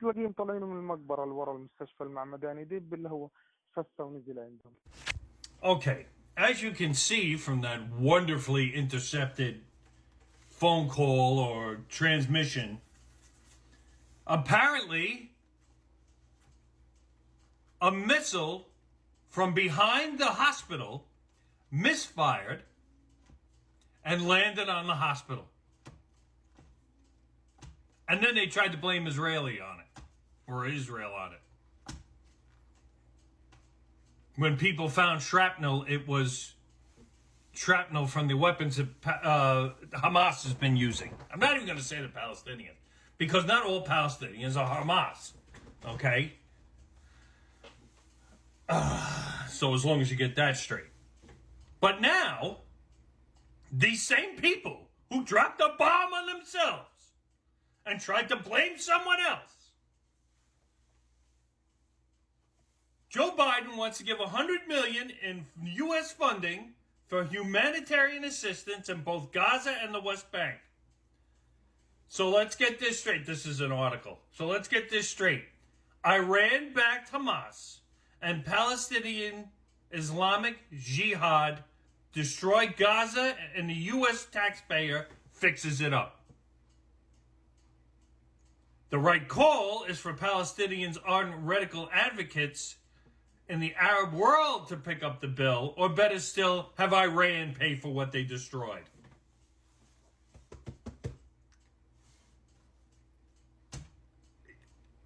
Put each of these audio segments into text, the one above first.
تلاقيهم طالعين من المقبره اللي ورا المستشفى المعمداني، دب اللي هو فسه ونزل عندهم. Okay, as you can see from that wonderfully intercepted phone call or transmission, apparently a missile from behind the hospital misfired and landed on the hospital. And then they tried to blame Israeli on it, or Israel on it. When people found shrapnel, it was shrapnel from the weapons that Hamas has been using. I'm not even going to say the Palestinians, because not all Palestinians are Hamas, okay? So as long as you get that straight. But now, these same people who dropped a bomb on themselves and tried to blame someone else, Joe Biden wants to give $100 million in U.S. funding for humanitarian assistance in both Gaza and the West Bank. So let's get this straight. This is an article. So let's get this straight. Iran backed Hamas and Palestinian Islamic Jihad destroy Gaza, and the U.S. taxpayer fixes it up. The right call is for Palestinians' ardent radical advocates in the Arab world to pick up the bill, or better still, have Iran pay for what they destroyed.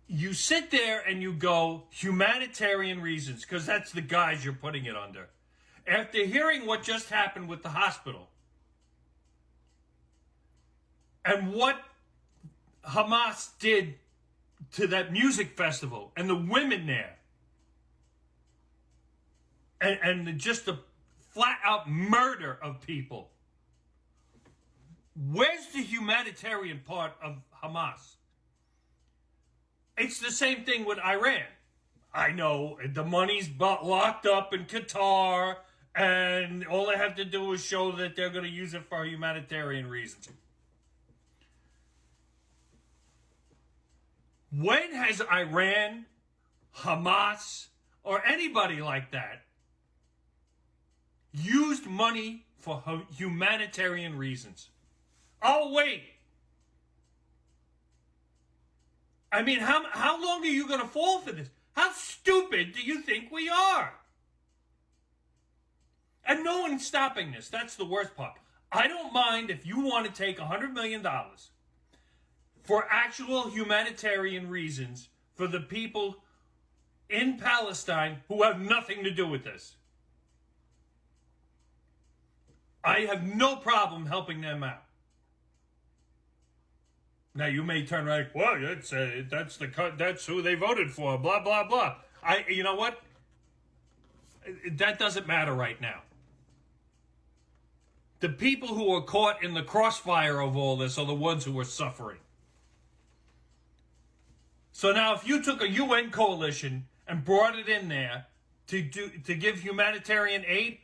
You sit there and you go, humanitarian reasons, because that's the guise you're putting it under. After hearing what just happened with the hospital, and what Hamas did to that music festival, and the women there, and just the flat-out murder of people, where's the humanitarian part of Hamas? It's the same thing with Iran. I know the money's locked up in Qatar, and all they have to do is show that they're going to use it for humanitarian reasons. When has Iran, Hamas, or anybody like that used money for humanitarian reasons? Oh, wait. I mean, how long are you going to fall for this? How stupid do you think we are? And no one's stopping this. That's the worst part. I don't mind if you want to take $100 million for actual humanitarian reasons for the people in Palestine who have nothing to do with this. I have no problem helping them out. Now you may turn around, well, that's who they voted for, blah blah blah. You know what? That doesn't matter right now. The people who are caught in the crossfire of all this are the ones who are suffering. So now, if you took a UN coalition and brought it in there to give humanitarian aid,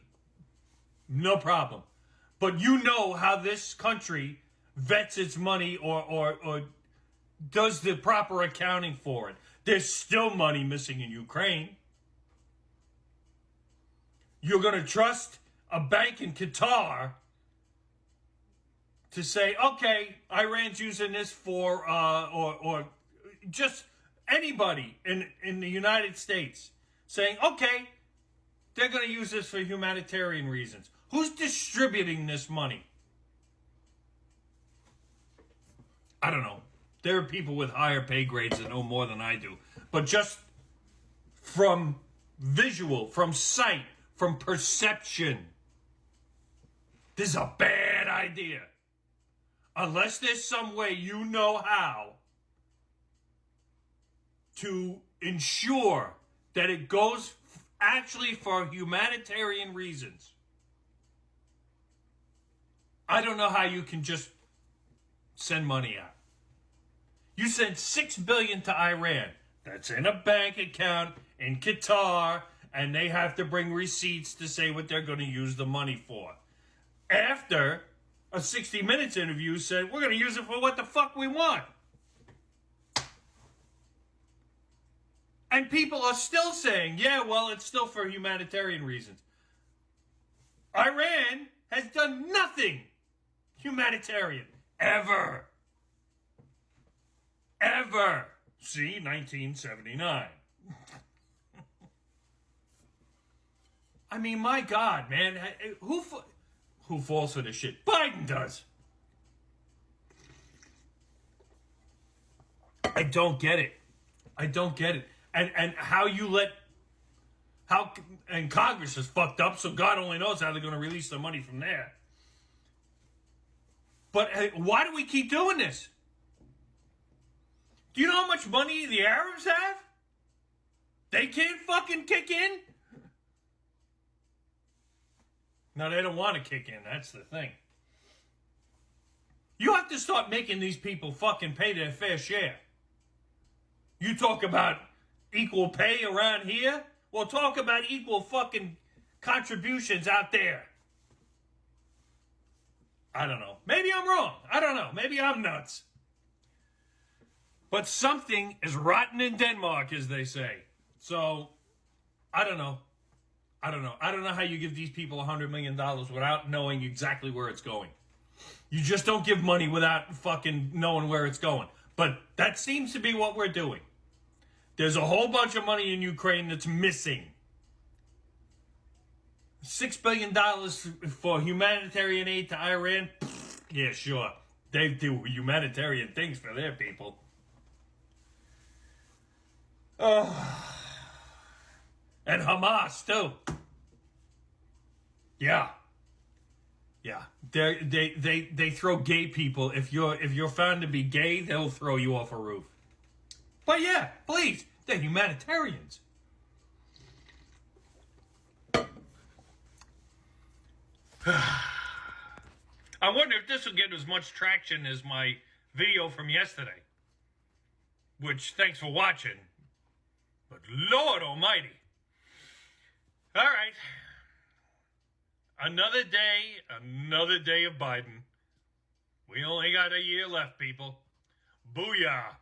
no problem. But you know how this country vets its money or does the proper accounting for it. There's still money missing in Ukraine. You're going to trust a bank in Qatar to say, okay, Iran's using this for, or just anybody in the United States saying, okay, they're going to use this for humanitarian reasons. Who's distributing this money? I don't know. There are people with higher pay grades that know more than I do. But just from visual, from sight, from perception, this is a bad idea. Unless there's some way you know how to ensure that it goes actually for humanitarian reasons. I don't know how you can just send money out. You send $6 billion to Iran. That's in a bank account in Qatar, and they have to bring receipts to say what they're going to use the money for. After a 60 Minutes interview said, we're going to use it for what the fuck we want. And people are still saying, yeah, well, it's still for humanitarian reasons. Iran has done nothing humanitarian. Ever. Ever. See, 1979. I mean, my God, man. Who falls for this shit? Biden does. I don't get it. I don't get it. And how you let... And Congress is fucked up, so God only knows how they're going to release the money from there. But why do we keep doing this? Do you know how much money the Arabs have? They can't fucking kick in? No, they don't want to kick in. That's the thing. You have to start making these people fucking pay their fair share. You talk about equal pay around here? Well, talk about equal fucking contributions out there. I don't know. Maybe I'm wrong. I don't know. Maybe I'm nuts. But something is rotten in Denmark, as they say. So, I don't know. I don't know how you give these people $100 million without knowing exactly where it's going. You just don't give money without fucking knowing where it's going. But that seems to be what we're doing. There's a whole bunch of money in Ukraine that's missing. $6 billion for humanitarian aid to Iran? Yeah, sure. They do humanitarian things for their people. And Hamas, too. Yeah. Yeah. They throw gay people. If you're found to be gay, they'll throw you off a roof. But yeah, please, they're humanitarians. I wonder if this will get as much traction as my video from yesterday. Which, thanks for watching. But Lord Almighty. All right. Another day of Biden. We only got a year left, people. Booyah.